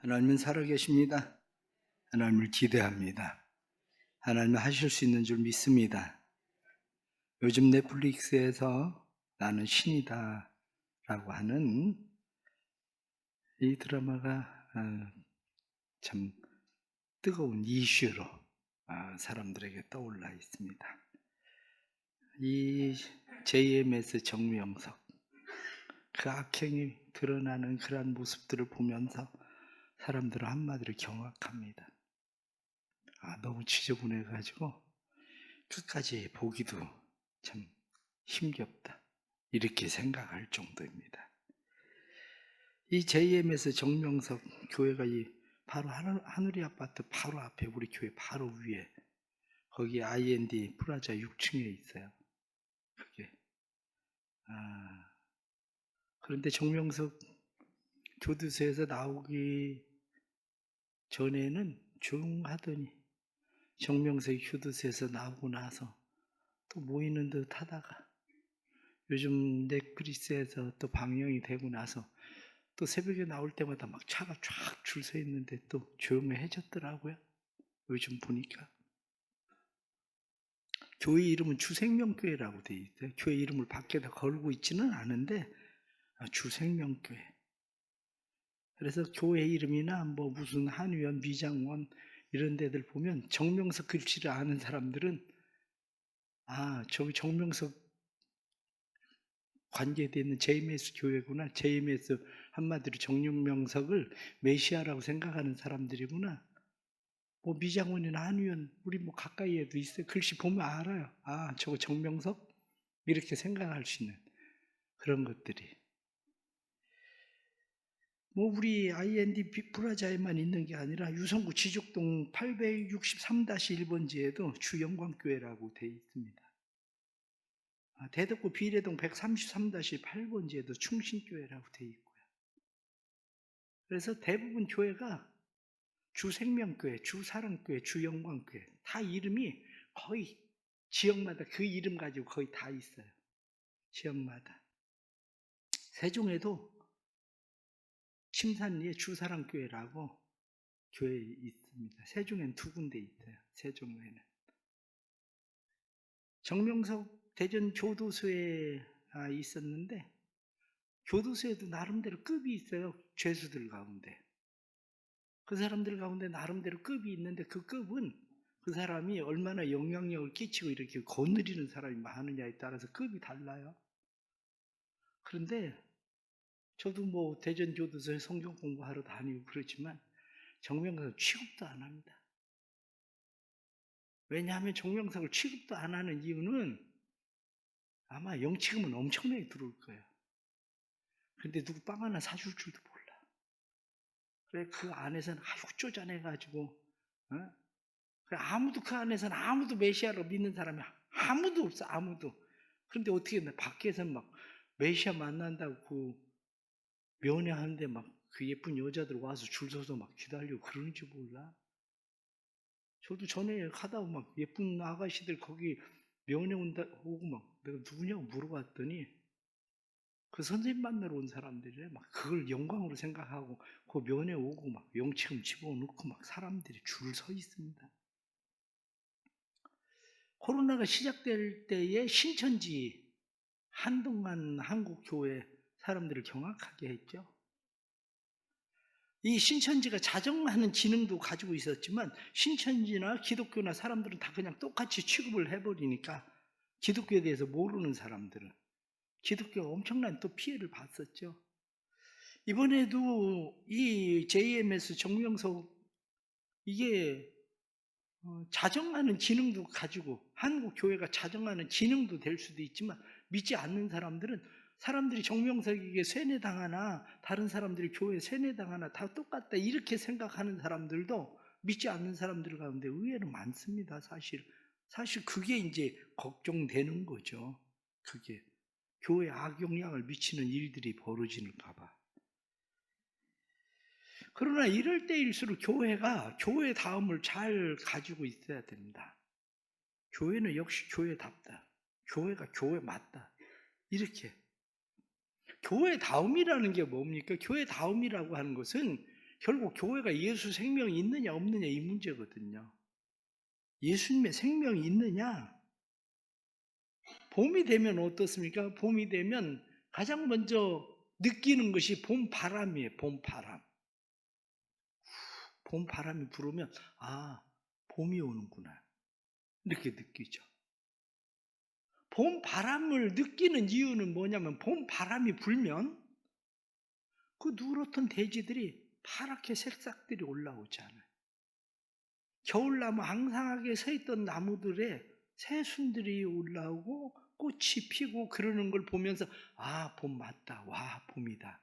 하나님은 살아계십니다. 하나님을 기대합니다. 하나님은 하실 수 있는 줄 믿습니다. 요즘 넷플릭스에서 나는 신이다 라고 하는 이 드라마가 참 뜨거운 이슈로 사람들에게 떠올라 있습니다. 이 JMS 정명석, 그 악행이 드러나는 그러한 모습들을 보면서 사람들은 한마디로 경악합니다. 너무 지저분해가지고 끝까지 보기도 참 힘겹다, 이렇게 생각할 정도입니다. 이 JMS 정명석 교회가 바로 하늘의 아파트 바로 앞에, 우리 교회 바로 위에, 거기 IND 프라자 6층에 있어요. 그게 그런데 정명석 교도소에서 나오기 전에는 조용하더니 정명석이 교도소에서 나오고 나서 또 모이는 듯 하다가 요즘 넷플릭스에서 또 방영이 되고 나서 또 새벽에 나올 때마다 막 차가 쫙 줄 서 있는데 또 조용해졌더라고요. 요즘 보니까 교회 이름은 주생명교회라고 돼 있어요. 교회 이름을 밖에다 걸고 있지는 않은데 주생명교회. 그래서 교회 이름이나 뭐 무슨 한의원, 미장원 이런 데들 보면 정명석 글씨를 아는 사람들은 저기 정명석 관계되어 있는 JMS 교회구나, JMS 한마디로 정명석을 메시아라고 생각하는 사람들이구나. 뭐 미장원이나 한의원 우리 뭐 가까이에도 있어요. 글씨 보면 알아요. 저거 정명석? 이렇게 생각할 수 있는 그런 것들이 뭐 우리 IND 프라자에만 있는 게 아니라 유성구 지죽동 863-1번지에도 주영광교회라고 되어 있습니다. 대덕구 비례동 133-8번지에도 충신교회라고 되어 있고요. 그래서 대부분 교회가 주생명교회, 주사랑교회, 주영광교회 다 이름이 거의 지역마다 그 이름 가지고 거의 다 있어요. 지역마다. 세종에도 침산리에 주사랑교회라고 교회 있습니다. 세종엔 2군데 있어요. 세종에는. 정명석 대전 교도소에 있었는데 교도소에도 나름대로 급이 있어요. 죄수들 가운데. 그 사람들 가운데 나름대로 급이 있는데 그 급은 그 사람이 얼마나 영향력을 끼치고 이렇게 거느리는 사람이 많으냐에 따라서 급이 달라요. 그런데 저도 뭐 대전 교도소에 성경 공부하러 다니고 그렇지만 정명석은 취급도 안 합니다. 왜냐하면 정명석을 취급도 안 하는 이유는 아마 영치금은 엄청나게 들어올 거예요. 근데 누구 빵 하나 사줄 줄도 몰라. 그래, 그 안에서는 아주 쪼잔해가지고, 그래, 아무도 그 안에서는 아무도 메시아로 믿는 사람이 아무도 없어, 아무도. 그런데 어떻게 했나, 밖에서 막 메시아 만난다고 그 면회하는데 막 그 예쁜 여자들 와서 줄 서서 막 기다리고 그러는지 몰라. 저도 전에 가다 막 예쁜 아가씨들 거기 면회 오고 막 내가 누구냐고 물어봤더니 그 선생님 만나러 온 사람들이 막 그걸 영광으로 생각하고 그 면회 오고 막 영치금 집어넣고 막 사람들이 줄 서 있습니다. 코로나가 시작될 때에 신천지 한동안 한국 교회 사람들을 경악하게 했죠. 이 신천지가 자정하는 지능도 가지고 있었지만 신천지나 기독교나 사람들은 다 그냥 똑같이 취급을 해버리니까 기독교에 대해서 모르는 사람들은 기독교가 엄청난 또 피해를 봤었죠. 이번에도 이 JMS 정명석 이게 자정하는 지능도 가지고 한국 교회가 자정하는 지능도 될 수도 있지만 믿지 않는 사람들은 사람들이 정명석에게 세뇌당하나 다른 사람들이 교회에 세뇌당하나 다 똑같다 이렇게 생각하는 사람들도 믿지 않는 사람들 가운데 의외로 많습니다. 사실 그게 이제 걱정되는 거죠. 그게 교회에 악영향을 미치는 일들이 벌어지는가 봐. 그러나 이럴 때일수록 교회가 교회 다음을 잘 가지고 있어야 됩니다. 교회는 역시 교회답다. 교회가 교회 맞다. 이렇게. 교회 다음이라는 게 뭡니까? 교회 다음이라고 하는 것은 결국 교회가 예수 생명이 있느냐 없느냐 이 문제거든요. 예수님의 생명이 있느냐? 봄이 되면 어떻습니까? 봄이 되면 가장 먼저 느끼는 것이 봄바람이에요. 봄바람. 봄바람이 불으면 아, 봄이 오는구나 이렇게 느끼죠. 봄바람을 느끼는 이유는 뭐냐면 봄바람이 불면 그 누렇던 대지들이 파랗게 새싹들이 올라오지 않아요. 겨울나무 앙상하게 서 있던 나무들에 새순들이 올라오고 꽃이 피고 그러는 걸 보면서 아, 봄 맞다. 와, 봄이다.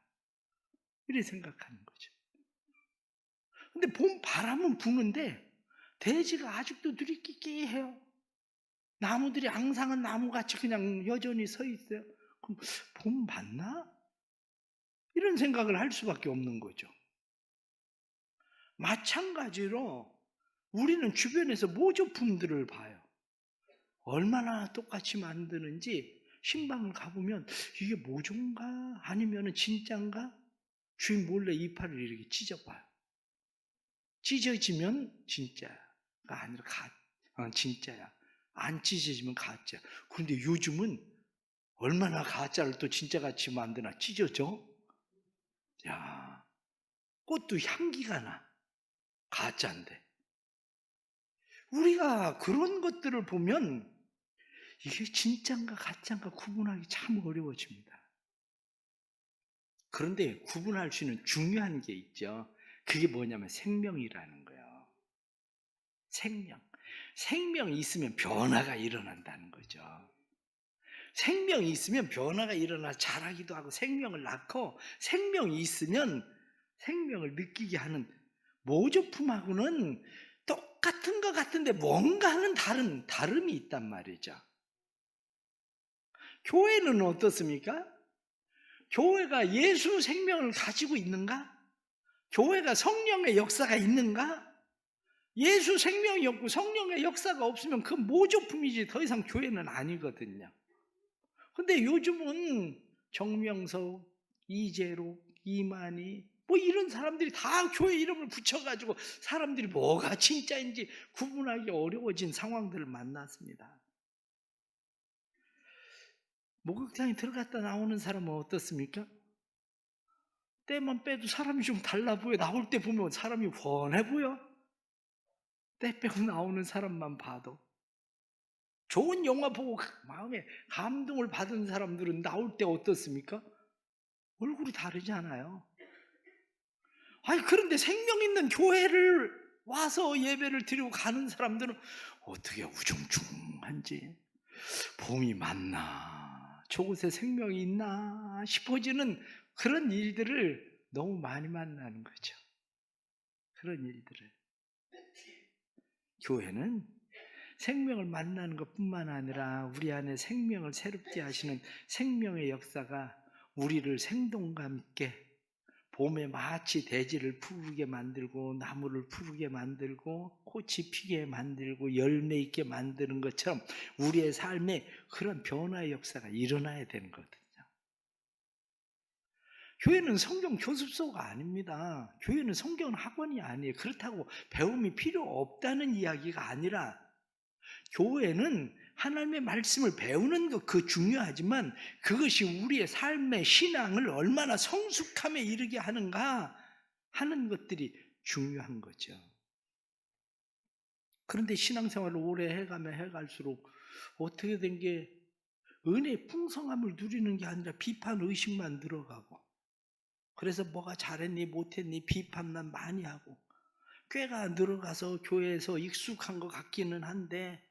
이렇게 생각하는 거죠. 근데 봄 바람은 부는데 대지가 아직도 누리끼끼해요. 나무들이 앙상한 나무같이 그냥 여전히 서 있어요. 그럼 봄 맞나? 이런 생각을 할 수밖에 없는 거죠. 마찬가지로 우리는 주변에서 모조품들을 봐요. 얼마나 똑같이 만드는지 신방을 가보면 이게 모조인가 아니면 진짜인가 주인 몰래 이파를 이렇게 찢어봐요. 찢어지면 진짜가 아니라 진짜야. 안 찢어지면 가짜. 그런데 요즘은 얼마나 가짜를 또 진짜같이 만드나 찢어져? 야, 꽃도 향기가 나. 가짜인데. 우리가 그런 것들을 보면 이게 진짜인가 가짜인가 구분하기 참 어려워집니다. 그런데 구분할 수 있는 중요한 게 있죠. 그게 뭐냐면 생명이라는 거예요. 생명. 생명이 있으면 변화가 일어난다는 거죠. 생명이 있으면 변화가 일어나 자라기도 하고 생명을 낳고 생명이 있으면 생명을 느끼게 하는 모조품하고는 똑같은 것 같은데 뭔가 하는 다름이 있단 말이죠. 교회는 어떻습니까? 교회가 예수 생명을 가지고 있는가? 교회가 성령의 역사가 있는가? 예수 생명이 없고 성령의 역사가 없으면 그 모조품이지 더 이상 교회는 아니거든요. 근데 요즘은 정명석, 이재록, 이만희 뭐 이런 사람들이 다 교회 이름을 붙여가지고 사람들이 뭐가 진짜인지 구분하기 어려워진 상황들을 만났습니다. 목욕탕에 들어갔다 나오는 사람은 어떻습니까? 때만 빼도 사람이 좀 달라 보여. 나올 때 보면 사람이 훤해 보여. 때 빼고 나오는 사람만 봐도. 좋은 영화 보고 마음에 감동을 받은 사람들은 나올 때 어떻습니까? 얼굴이 다르지 않아요. 아니 그런데 생명 있는 교회를 와서 예배를 드리고 가는 사람들은 어떻게 우중충한지 봄이 맞나 저곳에 생명이 있나 싶어지는 그런 일들을 너무 많이 만나는 거죠. 그런 일들을. 교회는 생명을 만나는 것뿐만 아니라 우리 안에 생명을 새롭게 하시는 생명의 역사가 우리를 생동감 있게 봄에 마치 대지를 푸르게 만들고 나무를 푸르게 만들고 꽃이 피게 만들고 열매 있게 만드는 것처럼 우리의 삶에 그런 변화의 역사가 일어나야 되는 거거든요. 교회는 성경 교습소가 아닙니다. 교회는 성경 학원이 아니에요. 그렇다고 배움이 필요 없다는 이야기가 아니라 교회는 하나님의 말씀을 배우는 것 그 중요하지만 그것이 우리의 삶의 신앙을 얼마나 성숙함에 이르게 하는가 하는 것들이 중요한 거죠. 그런데 신앙생활을 오래 해가면 해갈수록 어떻게 된 게 은혜의 풍성함을 누리는 게 아니라 비판 의식만 늘어가고 그래서 뭐가 잘했니 못했니 비판만 많이 하고 꾀가 늘어가서 교회에서 익숙한 것 같기는 한데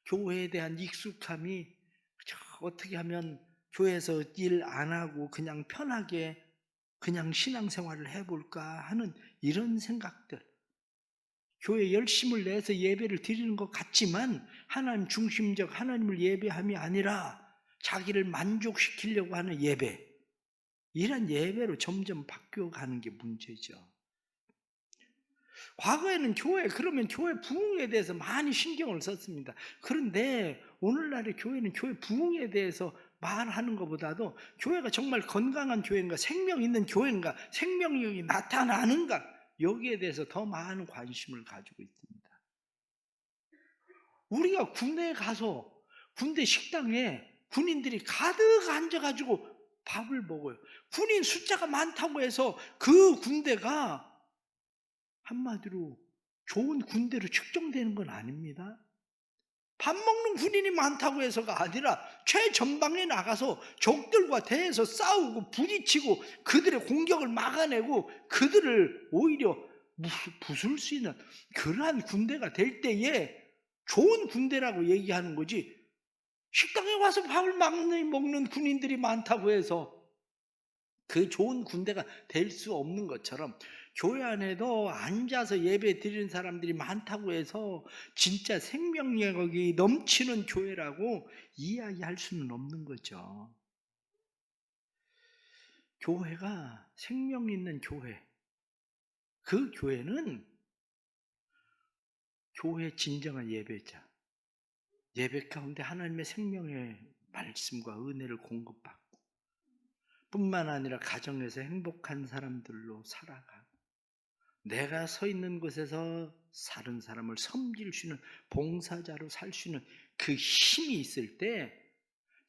교회에 대한 익숙함이 어떻게 하면 교회에서 일 안 하고 그냥 편하게 그냥 신앙생활을 해볼까 하는 이런 생각들. 교회 열심을 내서 예배를 드리는 것 같지만 하나님 중심적 하나님을 예배함이 아니라 자기를 만족시키려고 하는 예배. 이런 예배로 점점 바뀌어가는 게 문제죠. 과거에는 그러면 교회 부흥에 대해서 많이 신경을 썼습니다. 그런데 오늘날의 교회는 교회 부흥에 대해서 말하는 것보다도 교회가 정말 건강한 교회인가 생명 있는 교회인가 생명력이 나타나는가 여기에 대해서 더 많은 관심을 가지고 있습니다. 우리가 군대에 가서 군대 식당에 군인들이 가득 앉아가지고 밥을 먹어요. 군인 숫자가 많다고 해서 그 군대가 한마디로 좋은 군대로 측정되는 건 아닙니다. 밥 먹는 군인이 많다고 해서가 아니라 최전방에 나가서 적들과 대해서 싸우고 부딪히고 그들의 공격을 막아내고 그들을 오히려 부술 수 있는 그러한 군대가 될 때에 좋은 군대라고 얘기하는 거지, 식당에 와서 밥을 먹는 군인들이 많다고 해서 그 좋은 군대가 될 수 없는 것처럼 교회 안에도 앉아서 예배 드리는 사람들이 많다고 해서 진짜 생명력이 넘치는 교회라고 이야기할 수는 없는 거죠. 교회가 생명 있는 교회, 그 교회는 교회의 진정한 예배자, 예배 가운데 하나님의 생명의 말씀과 은혜를 공급받고 뿐만 아니라 가정에서 행복한 사람들로 살아가고 내가 서 있는 곳에서 다른 사람을 섬길 수 있는 봉사자로 살 수 있는 그 힘이 있을 때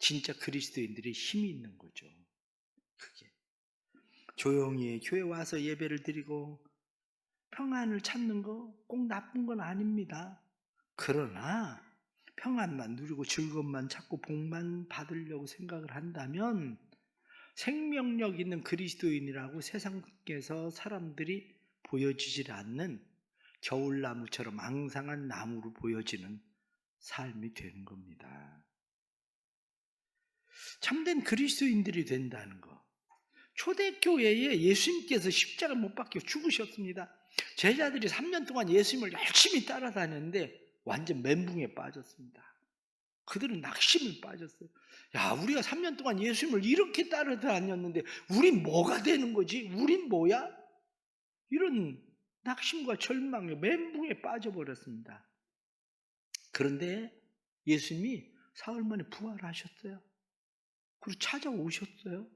진짜 그리스도인들이 힘이 있는 거죠. 그게 조용히 교회 와서 예배를 드리고 평안을 찾는 거 꼭 나쁜 건 아닙니다. 그러나 평안만 누리고 즐거움만 찾고 복만 받으려고 생각을 한다면 생명력 있는 그리스도인이라고 세상에서 사람들이 보여지질 않는 겨울나무처럼 앙상한 나무로 보여지는 삶이 되는 겁니다. 참된 그리스도인들이 된다는 거. 초대교회에 예수님께서 십자가 못 박혀 죽으셨습니다. 제자들이 3년 동안 예수님을 열심히 따라다녔는데 완전 멘붕에 빠졌습니다. 그들은 낙심에 빠졌어요. 야, 우리가 3년 동안 예수님을 이렇게 따라다녔는데 우린 뭐가 되는 거지? 우린 뭐야? 이런 낙심과 절망에 멘붕에 빠져버렸습니다. 그런데 예수님이 사흘 만에 부활하셨어요. 그리고 찾아오셨어요.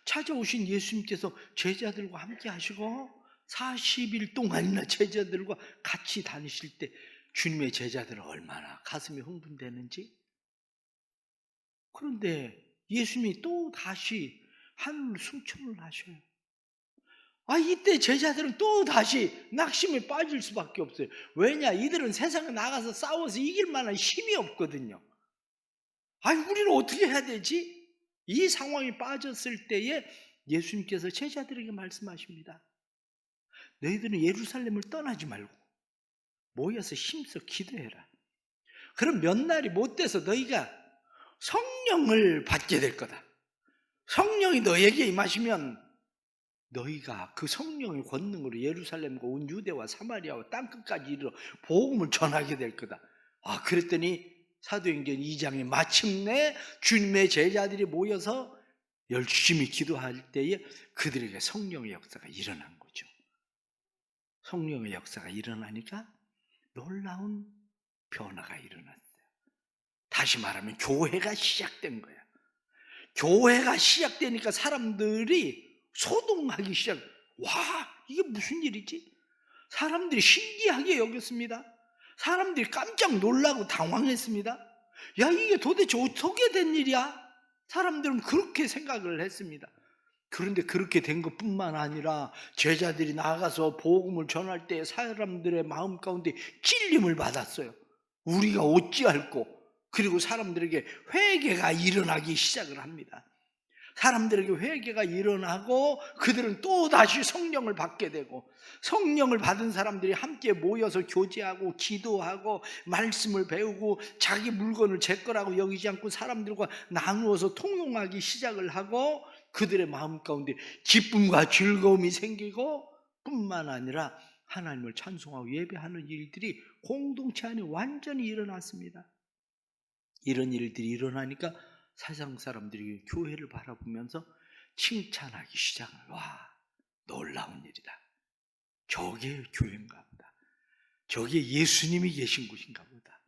찾아오신 예수님께서 제자들과 함께 하시고 40일 동안이나 제자들과 같이 다니실 때 주님의 제자들은 얼마나 가슴이 흥분되는지. 그런데 예수님이 또 다시 하늘로 승천을 하셔요. 이때 제자들은 또 다시 낙심에 빠질 수밖에 없어요. 왜냐? 이들은 세상에 나가서 싸워서 이길 만한 힘이 없거든요. 우리는 어떻게 해야 되지? 이 상황에 빠졌을 때에 예수님께서 제자들에게 말씀하십니다. 너희들은 예루살렘을 떠나지 말고 모여서 힘써 기도해라. 그럼 몇 날이 못 돼서 너희가 성령을 받게 될 거다. 성령이 너에게 임하시면 너희가 그 성령의 권능으로 예루살렘과 온 유대와 사마리아와 땅끝까지 이르러 복음을 전하게 될 거다. 그랬더니 사도행전 2장에 마침내 주님의 제자들이 모여서 열심히 기도할 때에 그들에게 성령의 역사가 일어난 거죠. 성령의 역사가 일어나니까 놀라운 변화가 일어났어요. 다시 말하면 교회가 시작된 거야. 교회가 시작되니까 사람들이 소동하기 시작. 이게 무슨 일이지? 사람들이 신기하게 여겼습니다. 사람들이 깜짝 놀라고 당황했습니다. 이게 도대체 어떻게 된 일이야? 사람들은 그렇게 생각을 했습니다. 그런데 그렇게 된 것뿐만 아니라 제자들이 나가서 복음을 전할 때 사람들의 마음 가운데 찔림을 받았어요. 우리가 어찌할꼬? 그리고 사람들에게 회개가 일어나기 시작을 합니다. 사람들에게 회개가 일어나고 그들은 또다시 성령을 받게 되고, 성령을 받은 사람들이 함께 모여서 교제하고 기도하고 말씀을 배우고 자기 물건을 제 거라고 여기지 않고 사람들과 나누어서 통용하기 시작을 하고 그들의 마음 가운데 기쁨과 즐거움이 생기고 뿐만 아니라 하나님을 찬송하고 예배하는 일들이 공동체 안에 완전히 일어났습니다. 이런 일들이 일어나니까 세상 사람들이 교회를 바라보면서 칭찬하기 시작을. 놀라운 일이다. 저게 교회인가 보다. 저게 예수님이 계신 곳인가 보다.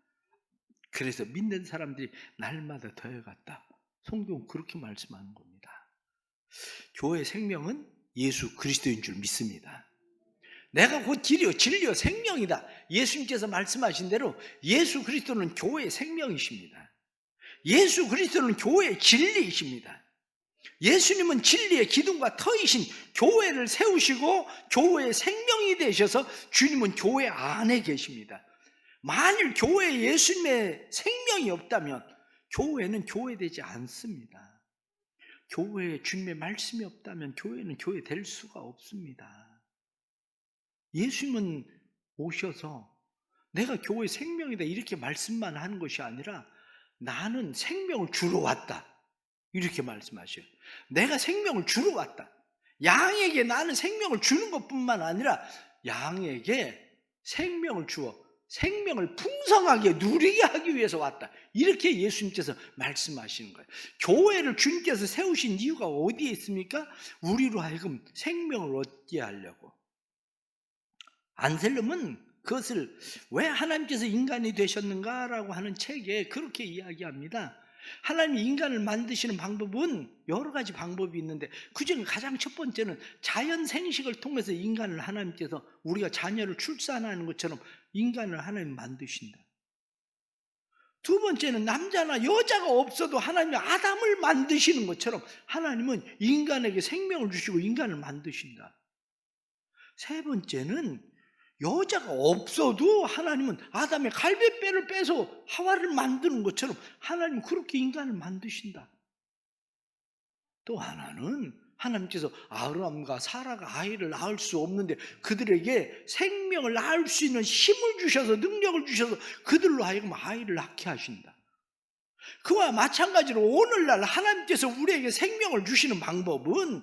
그래서 믿는 사람들이 날마다 더해갔다. 성경은 그렇게 말씀하는 겁니다. 교회 생명은 예수 그리스도인 줄 믿습니다. 내가 곧 길이요 진리요 생명이다. 예수님께서 말씀하신 대로 예수 그리스도는 교회의 생명이십니다. 예수 그리스도는 교회의 진리이십니다. 예수님은 진리의 기둥과 터이신 교회를 세우시고 교회의 생명이 되셔서 주님은 교회 안에 계십니다. 만일 교회에 예수님의 생명이 없다면 교회는 교회되지 않습니다. 교회에 주님의 말씀이 없다면 교회는 교회 될 수가 없습니다. 예수님은 오셔서 내가 교회 생명이다 이렇게 말씀만 하는 것이 아니라 나는 생명을 주러 왔다 이렇게 말씀하셔요. 내가 생명을 주러 왔다. 양에게 나는 생명을 주는 것뿐만 아니라 양에게 생명을 주어 생명을 풍성하게 누리게 하기 위해서 왔다. 이렇게 예수님께서 말씀하시는 거예요. 교회를 주님께서 세우신 이유가 어디에 있습니까? 우리로 하여금 생명을 얻게 하려고. 안셀름은 그것을 왜 하나님께서 인간이 되셨는가라고 하는 책에 그렇게 이야기합니다. 하나님이 인간을 만드시는 방법은 여러 가지 방법이 있는데 그중에 가장 첫 번째는 자연 생식을 통해서 인간을 하나님께서 우리가 자녀를 출산하는 것처럼 인간을 하나님 만드신다. 두 번째는 남자나 여자가 없어도 하나님이 아담을 만드시는 것처럼 하나님은 인간에게 생명을 주시고 인간을 만드신다. 세 번째는 여자가 없어도 하나님은 아담의 갈빗뼈를 빼서 하와를 만드는 것처럼 하나님은 그렇게 인간을 만드신다. 또 하나는 하나님께서 아브라함과 사라가 아이를 낳을 수 없는데 그들에게 생명을 낳을 수 있는 힘을 주셔서 능력을 주셔서 그들로 하여금 아이를 낳게 하신다. 그와 마찬가지로 오늘날 하나님께서 우리에게 생명을 주시는 방법은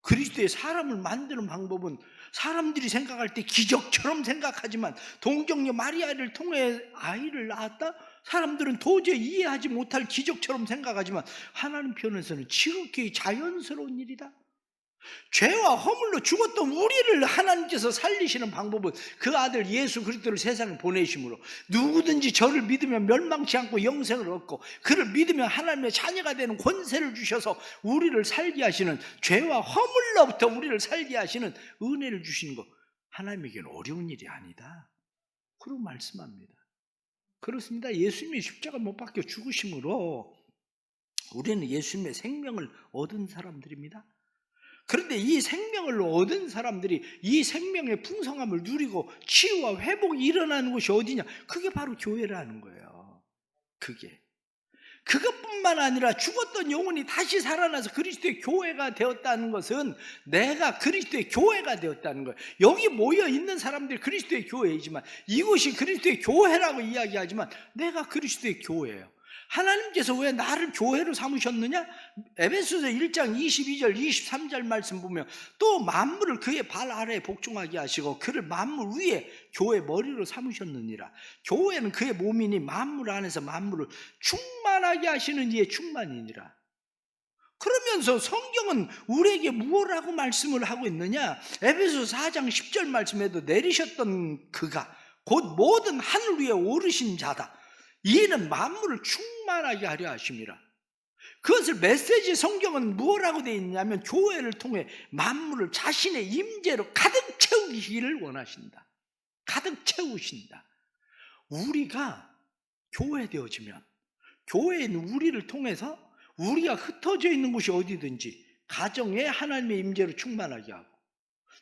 그리스도의 사람을 만드는 방법은 사람들이 생각할 때 기적처럼 생각하지만 동정녀 마리아를 통해 아이를 낳았다? 사람들은 도저히 이해하지 못할 기적처럼 생각하지만 하나님 편에서는 지극히 자연스러운 일이다. 죄와 허물로 죽었던 우리를 하나님께서 살리시는 방법은 그 아들 예수 그리스도를 세상에 보내심으로 누구든지 저를 믿으면 멸망치 않고 영생을 얻고 그를 믿으면 하나님의 자녀가 되는 권세를 주셔서 우리를 살게 하시는 죄와 허물로부터 우리를 살게 하시는 은혜를 주시는 것 하나님에게는 어려운 일이 아니다. 그러고 말씀합니다. 그렇습니다. 예수님이 십자가 못 박혀 죽으심으로 우리는 예수님의 생명을 얻은 사람들입니다. 그런데 이 생명을 얻은 사람들이 이 생명의 풍성함을 누리고 치유와 회복이 일어나는 곳이 어디냐? 그게 바로 교회라는 거예요. 그것뿐만 아니라 죽었던 영혼이 다시 살아나서 그리스도의 교회가 되었다는 것은 내가 그리스도의 교회가 되었다는 거예요. 여기 모여 있는 사람들이 그리스도의 교회이지만 이곳이 그리스도의 교회라고 이야기하지만 내가 그리스도의 교회예요. 하나님께서 왜 나를 교회로 삼으셨느냐? 에베소서 1장 22절 23절 말씀 보면 또 만물을 그의 발 아래에 복종하게 하시고 그를 만물 위에 교회 머리로 삼으셨느니라. 교회는 그의 몸이니 만물 안에서 만물을 충만하게 하시는 이의 충만이니라. 그러면서 성경은 우리에게 무엇라고 말씀을 하고 있느냐? 에베소서 4장 10절 말씀에도 내리셨던 그가 곧 모든 하늘 위에 오르신 자다. 이는 만물을 충만하게 하려 하심이라. 그것을 메시지 성경은 무엇라고 되어 있냐면 교회를 통해 만물을 자신의 임재로 가득 채우기를 원하신다. 가득 채우신다. 우리가 교회 되어지면 교회에 있는 우리를 통해서 우리가 흩어져 있는 곳이 어디든지 가정에 하나님의 임재로 충만하게 하고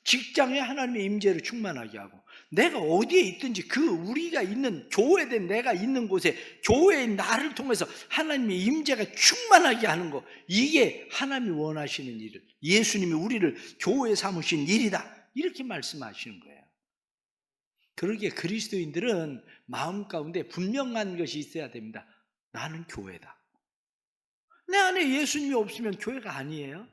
직장에 하나님의 임재로 충만하게 하고 내가 어디에 있든지 그 우리가 있는 교회된 내가 있는 곳에 교회인 나를 통해서 하나님의 임재가 충만하게 하는 것 이게 하나님이 원하시는 일 예수님이 우리를 교회에 삼으신 일이다 이렇게 말씀하시는 거예요. 그러기에 그리스도인들은 마음 가운데 분명한 것이 있어야 됩니다. 나는 교회다. 내 안에 예수님이 없으면 교회가 아니에요.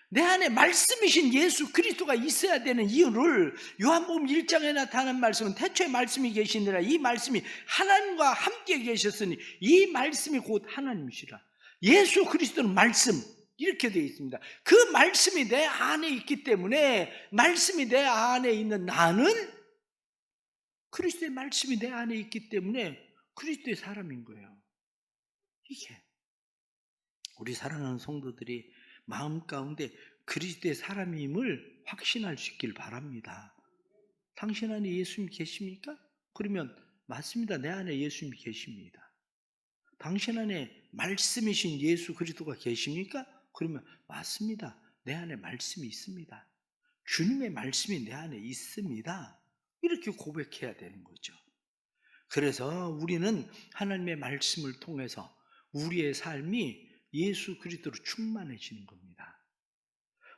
내 안에 말씀이신 예수 그리스도가 있어야 되는 이유를 요한복음 1장에 나타난 말씀은 태초에 말씀이 계시니라 이 말씀이 하나님과 함께 계셨으니 이 말씀이 곧 하나님이시라. 예수 그리스도는 말씀 이렇게 되어 있습니다. 그 말씀이 내 안에 있기 때문에 말씀이 내 안에 있는 나는 그리스도의 말씀이 내 안에 있기 때문에 그리스도의 사람인 거예요. 이게 우리 사랑하는 성도들이 마음 가운데 그리스도의 사람임을 확신할 수 있길 바랍니다. 당신 안에 예수님이 계십니까? 그러면 맞습니다. 내 안에 예수님이 계십니다. 당신 안에 말씀이신 예수 그리스도가 계십니까? 그러면 맞습니다. 내 안에 말씀이 있습니다. 주님의 말씀이 내 안에 있습니다. 이렇게 고백해야 되는 거죠. 그래서 우리는 하나님의 말씀을 통해서 우리의 삶이 예수 그리스도로 충만해지는 겁니다.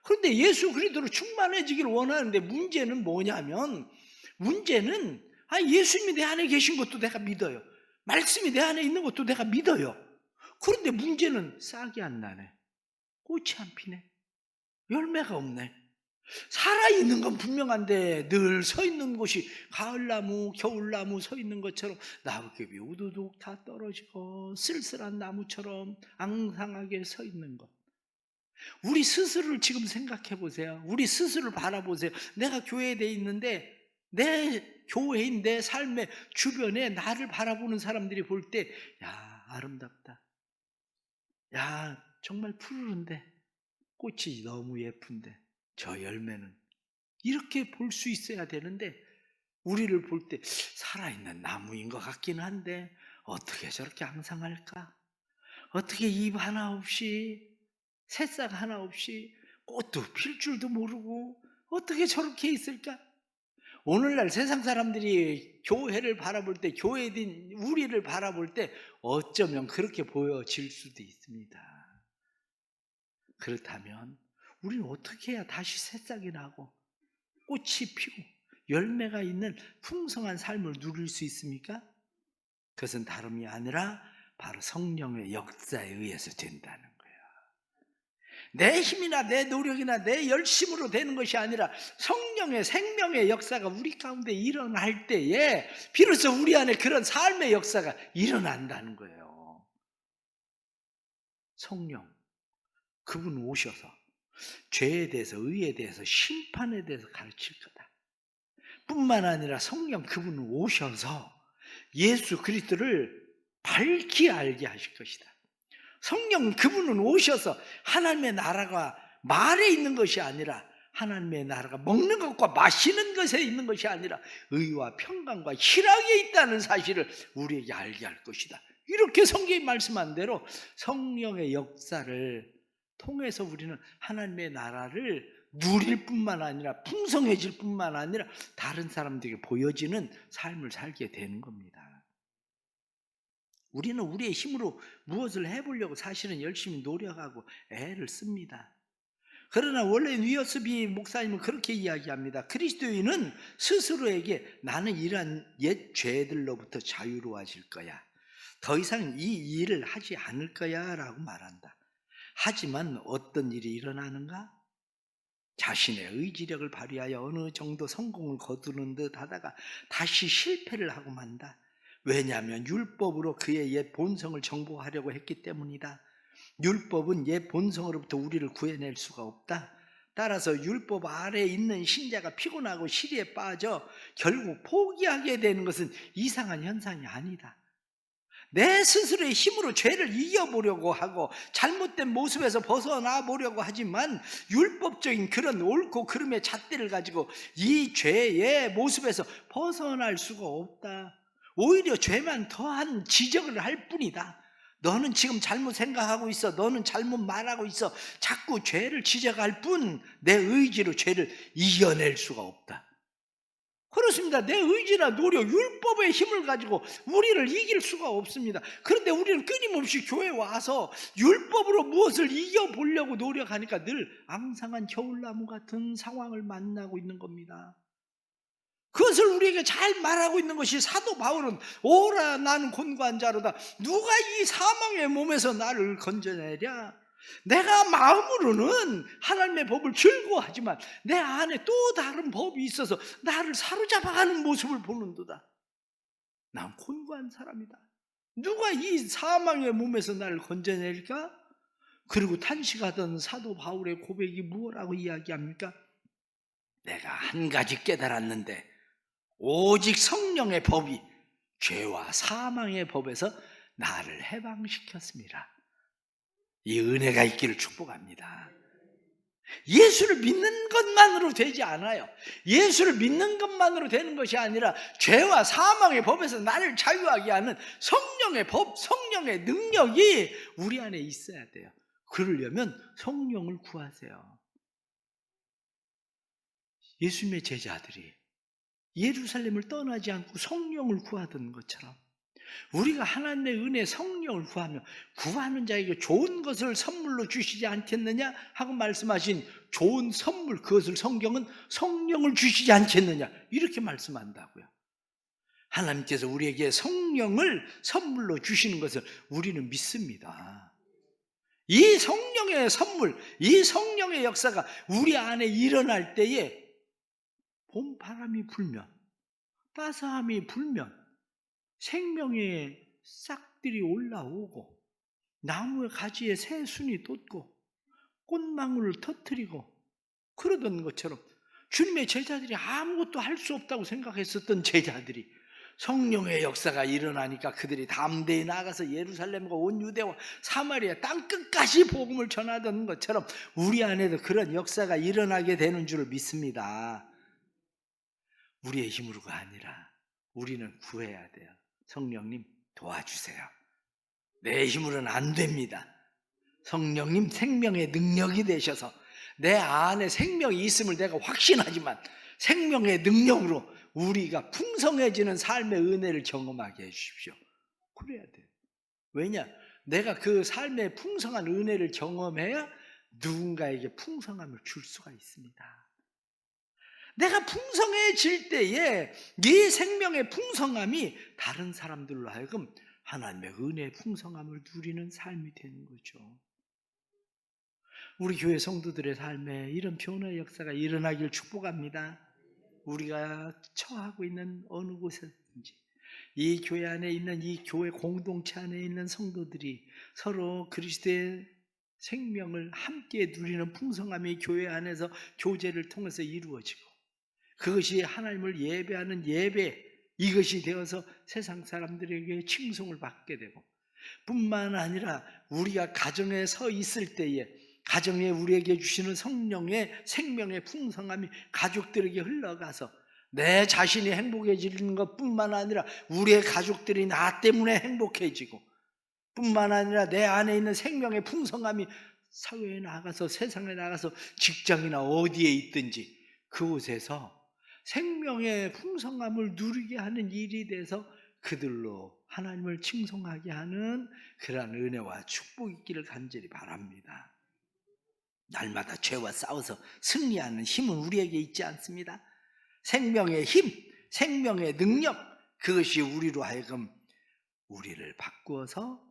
그런데 예수 그리스도로 충만해지기를 원하는데 문제는 뭐냐면, 문제는 예수님이 내 안에 계신 것도 내가 믿어요. 말씀이 내 안에 있는 것도 내가 믿어요. 그런데 문제는 싹이 안 나네. 꽃이 안 피네. 열매가 없네. 살아있는 건 분명한데 늘 서 있는 곳이 가을나무, 겨울나무 서 있는 것처럼 나뭇잎이 우두둑 다 떨어지고 쓸쓸한 나무처럼 앙상하게 서 있는 것. 우리 스스로를 지금 생각해 보세요. 우리 스스로를 바라보세요. 내가 교회에 돼 있는데 내 교회인 내 삶의 주변에 나를 바라보는 사람들이 볼 때, 야, 아름답다. 야, 정말 푸르른데 꽃이 너무 예쁜데 저 열매는, 이렇게 볼 수 있어야 되는데 우리를 볼 때 살아있는 나무인 것 같긴 한데 어떻게 저렇게 앙상할까? 어떻게 잎 하나 없이, 새싹 하나 없이 꽃도 필 줄도 모르고 어떻게 저렇게 있을까? 오늘날 세상 사람들이 교회를 바라볼 때, 교회인 우리를 바라볼 때 어쩌면 그렇게 보여질 수도 있습니다. 그렇다면 우리는 어떻게 해야 다시 새싹이 나고 꽃이 피고 열매가 있는 풍성한 삶을 누릴 수 있습니까? 그것은 다름이 아니라 바로 성령의 역사에 의해서 된다는 거예요. 내 힘이나 내 노력이나 내 열심으로 되는 것이 아니라 성령의 생명의 역사가 우리 가운데 일어날 때에 비로소 우리 안에 그런 삶의 역사가 일어난다는 거예요. 성령, 그분 오셔서 죄에 대해서, 의에 대해서, 심판에 대해서 가르칠 거다. 뿐만 아니라 성령 그분은 오셔서 예수 그리스도를 밝히 알게 하실 것이다. 성령 그분은 오셔서 하나님의 나라가 말에 있는 것이 아니라, 하나님의 나라가 먹는 것과 마시는 것에 있는 것이 아니라 의와 평강과 희락에 있다는 사실을 우리에게 알게 할 것이다. 이렇게 성경이 말씀한 대로 성령의 역사를 통해서 우리는 하나님의 나라를 누릴 뿐만 아니라 풍성해질 뿐만 아니라 다른 사람들에게 보여지는 삶을 살게 되는 겁니다. 우리는 우리의 힘으로 무엇을 해보려고 사실은 열심히 노력하고 애를 씁니다. 그러나 원래 위어스비 목사님은 그렇게 이야기합니다. 그리스도인은 스스로에게 나는 이러한 옛 죄들로부터 자유로워질 거야, 더 이상 이 일을 하지 않을 거야 라고 말한다. 하지만 어떤 일이 일어나는가? 자신의 의지력을 발휘하여 어느 정도 성공을 거두는 듯 하다가 다시 실패를 하고 만다. 왜냐하면 율법으로 그의 옛 본성을 정복하려고 했기 때문이다. 율법은 옛 본성으로부터 우리를 구해낼 수가 없다. 따라서 율법 아래에 있는 신자가 피곤하고 시리에 빠져 결국 포기하게 되는 것은 이상한 현상이 아니다. 내 스스로의 힘으로 죄를 이겨보려고 하고 잘못된 모습에서 벗어나 보려고 하지만 율법적인 그런 옳고 그름의 잣대를 가지고 이 죄의 모습에서 벗어날 수가 없다. 오히려 죄만 더한 지적을 할 뿐이다. 너는 지금 잘못 생각하고 있어, 너는 잘못 말하고 있어, 자꾸 죄를 지적할 뿐 내 의지로 죄를 이겨낼 수가 없다. 그렇습니다. 내 의지나 노력, 율법의 힘을 가지고 우리를 이길 수가 없습니다. 그런데 우리는 끊임없이 교회에 와서 율법으로 무엇을 이겨보려고 노력하니까 늘 앙상한 겨울나무 같은 상황을 만나고 있는 겁니다. 그것을 우리에게 잘 말하고 있는 것이 사도 바울은 오라 나는 곤고한 자로다. 누가 이 사망의 몸에서 나를 건져내랴. 내가 마음으로는 하나님의 법을 즐거워하지만 내 안에 또 다른 법이 있어서 나를 사로잡아가는 모습을 보는도다. 난 곤고한 사람이다. 누가 이 사망의 몸에서 나를 건져낼까? 그리고 탄식하던 사도 바울의 고백이 무엇라고 이야기합니까? 내가 한 가지 깨달았는데 오직 성령의 법이 죄와 사망의 법에서 나를 해방시켰습니다. 이 은혜가 있기를 축복합니다. 예수를 믿는 것만으로 되지 않아요. 예수를 믿는 것만으로 되는 것이 아니라 죄와 사망의 법에서 나를 자유하게 하는 성령의 법, 성령의 능력이 우리 안에 있어야 돼요. 그러려면 성령을 구하세요. 예수님의 제자들이 예루살렘을 떠나지 않고 성령을 구하던 것처럼 우리가 하나님의 은혜 성령을 구하는 자에게 좋은 것을 선물로 주시지 않겠느냐 하고 말씀하신 좋은 선물, 그것을 성경은 성령을 주시지 않겠느냐 이렇게 말씀한다고요. 하나님께서 우리에게 성령을 선물로 주시는 것을 우리는 믿습니다. 이 성령의 선물, 이 성령의 역사가 우리 안에 일어날 때에 봄바람이 불면, 따스함이 불면 생명의 싹들이 올라오고 나무의 가지에 새순이 돋고 꽃망울을 터뜨리고 그러던 것처럼 주님의 제자들이 아무것도 할 수 없다고 생각했었던 제자들이 성령의 역사가 일어나니까 그들이 담대히 나가서 예루살렘과 온 유대와 사마리아 땅끝까지 복음을 전하던 것처럼 우리 안에도 그런 역사가 일어나게 되는 줄 믿습니다. 우리의 힘으로가 아니라 우리는 구해야 돼요. 성령님 도와주세요. 내 힘으로는 안 됩니다. 성령님 생명의 능력이 되셔서 내 안에 생명이 있음을 내가 확신하지만 생명의 능력으로 우리가 풍성해지는 삶의 은혜를 경험하게 해주십시오. 그래야 돼요. 왜냐? 내가 그 삶의 풍성한 은혜를 경험해야 누군가에게 풍성함을 줄 수가 있습니다. 내가 풍성해질 때에 이 생명의 풍성함이 다른 사람들로 하여금 하나님의 은혜의 풍성함을 누리는 삶이 되는 거죠. 우리 교회 성도들의 삶에 이런 변화의 역사가 일어나길 축복합니다. 우리가 처하고 있는 어느 곳에든지 이 교회 안에 있는 이 교회 공동체 안에 있는 성도들이 서로 그리스도의 생명을 함께 누리는 풍성함이 교회 안에서 교제를 통해서 이루어지고 그것이 하나님을 예배하는 예배, 이것이 되어서 세상 사람들에게 칭송을 받게 되고 뿐만 아니라 우리가 가정에 서 있을 때에 가정에 우리에게 주시는 성령의 생명의 풍성함이 가족들에게 흘러가서 내 자신이 행복해지는 것뿐만 아니라 우리의 가족들이 나 때문에 행복해지고 뿐만 아니라 내 안에 있는 생명의 풍성함이 사회에 나가서 세상에 나가서 직장이나 어디에 있든지 그곳에서 생명의 풍성함을 누리게 하는 일이 돼서 그들로 하나님을 칭송하게 하는 그러한 은혜와 축복이 있기를 간절히 바랍니다. 날마다 죄와 싸워서 승리하는 힘은 우리에게 있지 않습니다. 생명의 힘, 생명의 능력, 그것이 우리로 하여금 우리를 바꾸어서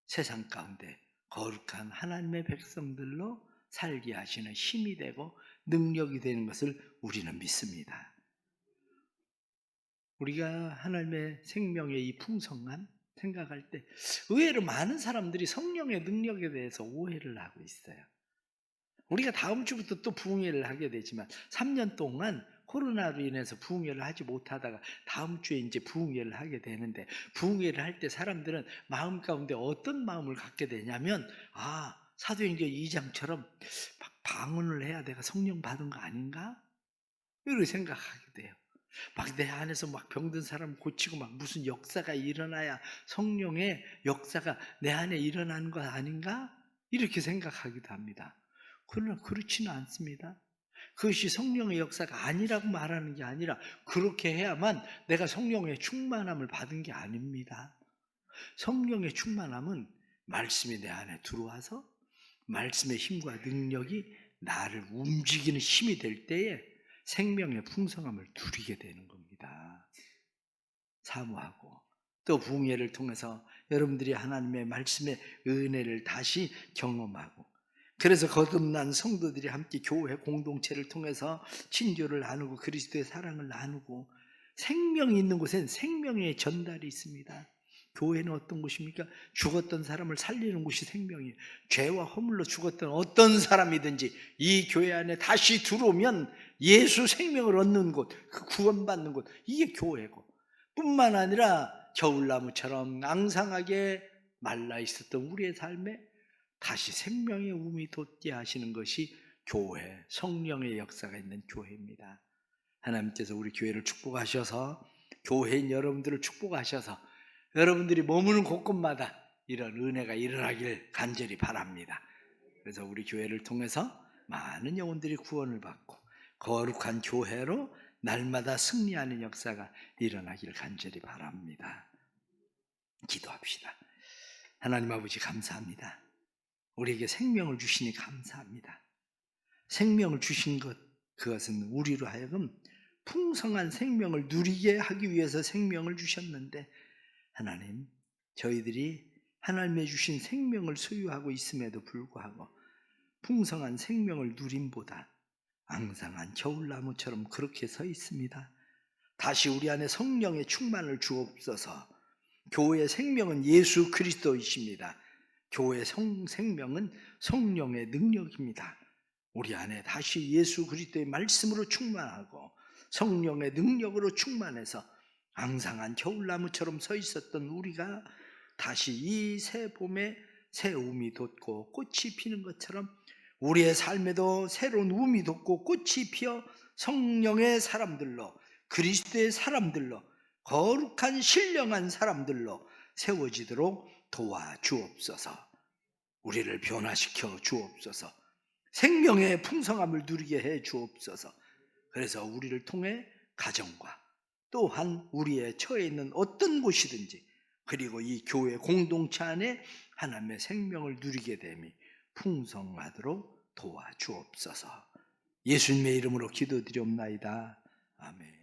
세상 가운데 거룩한 하나님의 백성들로 살게 하시는 힘이 되고 능력이 되는 것을 우리는 믿습니다. 우리가 하나님의 생명의 이 풍성함 생각할 때 의외로 많은 사람들이 성령의 능력에 대해서 오해를 하고 있어요. 우리가 다음 주부터 또 부흥회를 하게 되지만 3년 동안 코로나로 인해서 부흥회를 하지 못하다가 다음 주에 이제 부흥회를 하게 되는데 부흥회를 할 때 사람들은 마음 가운데 어떤 마음을 갖게 되냐면 사도행전 2장처럼 방언을 해야 내가 성령 받은 거 아닌가? 이렇게 생각하게 돼요. 막 내 안에서 막 병든 사람 고치고 막 무슨 역사가 일어나야 성령의 역사가 내 안에 일어나는 것 아닌가? 이렇게 생각하기도 합니다. 그러나 그렇지는 않습니다. 그것이 성령의 역사가 아니라고 말하는 게 아니라 그렇게 해야만 내가 성령의 충만함을 받은 게 아닙니다. 성령의 충만함은 말씀이 내 안에 들어와서 말씀의 힘과 능력이 나를 움직이는 힘이 될 때에 생명의 풍성함을 누리게 되는 겁니다. 사모하고 또 부흥회를 통해서 여러분들이 하나님의 말씀의 은혜를 다시 경험하고 그래서 거듭난 성도들이 함께 교회 공동체를 통해서 친교를 나누고 그리스도의 사랑을 나누고 생명이 있는 곳엔 생명의 전달이 있습니다. 교회는 어떤 곳입니까? 죽었던 사람을 살리는 곳이 생명이에요. 죄와 허물로 죽었던 어떤 사람이든지 이 교회 안에 다시 들어오면 예수 생명을 얻는 곳, 그 구원받는 곳, 이게 교회고 뿐만 아니라 겨울나무처럼 앙상하게 말라 있었던 우리의 삶에 다시 생명의 움이 돋게 하시는 것이 교회, 성령의 역사가 있는 교회입니다. 하나님께서 우리 교회를 축복하셔서, 교회인 여러분들을 축복하셔서 여러분들이 머무는 곳곳마다 이런 은혜가 일어나길 간절히 바랍니다. 그래서 우리 교회를 통해서 많은 영혼들이 구원을 받고 거룩한 교회로 날마다 승리하는 역사가 일어나길 간절히 바랍니다. 기도합시다. 하나님 아버지, 감사합니다. 우리에게 생명을 주시니 감사합니다. 생명을 주신 것, 그것은 우리로 하여금 풍성한 생명을 누리게 하기 위해서 생명을 주셨는데, 하나님, 저희들이 하나님의 주신 생명을 소유하고 있음에도 불구하고 풍성한 생명을 누림보다 앙상한 겨울나무처럼 그렇게 서 있습니다. 다시 우리 안에 성령의 충만을 주옵소서. 교회의 생명은 예수 그리스도이십니다. 교회의 생명은 성령의 능력입니다. 우리 안에 다시 예수 그리스도의 말씀으로 충만하고 성령의 능력으로 충만해서 앙상한 겨울나무처럼 서 있었던 우리가 다시 이 새 봄에 새 움이 돋고 꽃이 피는 것처럼 우리의 삶에도 새로운 움이 돋고 꽃이 피어 성령의 사람들로, 그리스도의 사람들로, 거룩한 신령한 사람들로 세워지도록 도와주옵소서. 우리를 변화시켜 주옵소서. 생명의 풍성함을 누리게 해 주옵소서. 그래서 우리를 통해 가정과 또한 우리의 처해 있는 어떤 곳이든지, 그리고 이 교회 공동체 안에 하나님의 생명을 누리게 됨이 풍성하도록 도와주옵소서. 예수님의 이름으로 기도드리옵나이다. 아멘.